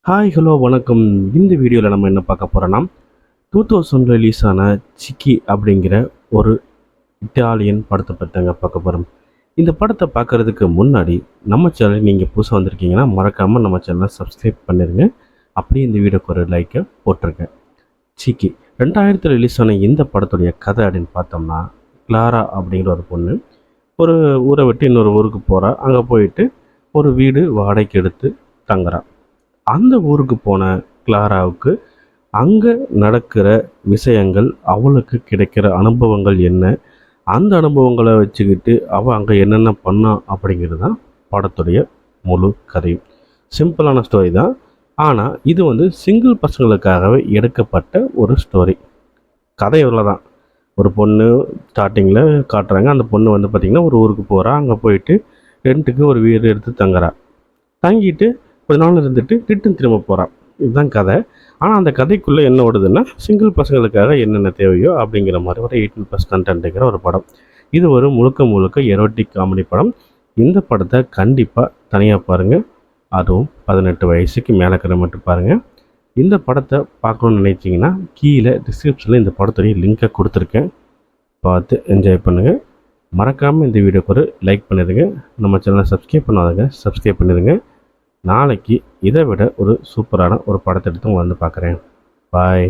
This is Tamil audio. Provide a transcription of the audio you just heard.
ஹாய் ஹலோ வணக்கம். இந்த வீடியோவில் நம்ம என்ன பார்க்க போகிறோன்னா 2000 ரிலீஸ் ஆன சிக்கி அப்படிங்கிற ஒரு இட்டாலியன் படத்தை பற்றிங்க பார்க்க போகிறோம். இந்த படத்தை பார்க்குறதுக்கு முன்னாடி நம்ம சேனல் நீங்கள் புதுசாக வந்திருக்கீங்கன்னா மறக்காமல் நம்ம சேனலை சப்ஸ்கிரைப் பண்ணிடுங்க. அப்படியே இந்த வீடியோக்கு ஒரு லைக்கை போட்டிருங்க. சிக்கி 2000 ரிலீஸ் ஆன இந்த படத்துடைய கதை அப்படின்னு பார்த்தோம்னா, கிளாரா அப்படிங்கிற ஒரு பொண்ணு ஒரு ஊரை விட்டு இன்னொரு ஊருக்கு போகிறா. அங்கே போயிட்டு ஒரு வீடு வாடகைக்கு எடுத்து தங்குறா. அந்த ஊருக்கு போன கிளாராவுக்கு அங்கே நடக்கிற விஷயங்கள், அவளுக்கு கிடைக்கிற அனுபவங்கள் என்ன, அந்த அனுபவங்களை வச்சுக்கிட்டு அவள் அங்கே என்னென்ன பண்ணா அப்படிங்கிறது தான் படத்துடைய முழு கதையும். சிம்பிளான ஸ்டோரி தான். ஆனால் இது சிங்கிள் பசங்களுக்காகவே எடுக்கப்பட்ட ஒரு ஸ்டோரி. கதை இவ்வளோ தான். ஒரு பொண்ணு ஸ்டார்டிங்கில் காட்டுறாங்க. அந்த பொண்ணு பார்த்திங்கன்னா ஒரு ஊருக்கு போகிறா. அங்கே போயிட்டு ரெண்ட்டுக்கு ஒரு வீடு எடுத்து தங்குறா. தங்கிட்டு கொஞ்ச நாள் இருந்துட்டு ரிட்டன் திரும்ப போகிறான். இதுதான் கதை. ஆனால் அந்த கதைக்குள்ளே என்ன ஓடுதுன்னா, சிங்கிள் பசங்களுக்காக என்னென்ன தேவையோ அப்படிங்கிற மாதிரி ஒரு 18+ கண்டென்ட்டுங்கிற ஒரு படம். இது ஒரு முழுக்க முழுக்க எரோட்டிக் காமெடி படம். இந்த படத்தை கண்டிப்பாக தனியாக பாருங்கள். அதுவும் 18 வயசுக்கு மேலே இருக்கிற மட்டும் பாருங்கள். இந்த படத்தை பார்க்கணுன்னு நினைச்சிங்கன்னா கீழே டிஸ்கிரிப்ஷனில் இந்த படத்துடைய லிங்கை கொடுத்துருக்கேன். பார்த்து என்ஜாய் பண்ணுங்கள். மறக்காமல் இந்த வீடியோக்கு ஒரு லைக் பண்ணிடுங்க. நம்ம சேனலை சப்ஸ்கிரைப் பண்ணாதங்க சப்ஸ்கிரைப் பண்ணிடுங்க. நாளைக்கு இதை விட ஒரு சூப்பரான ஒரு படத்தை எடுத்து உங்களை பார்க்குறேன். பாய்.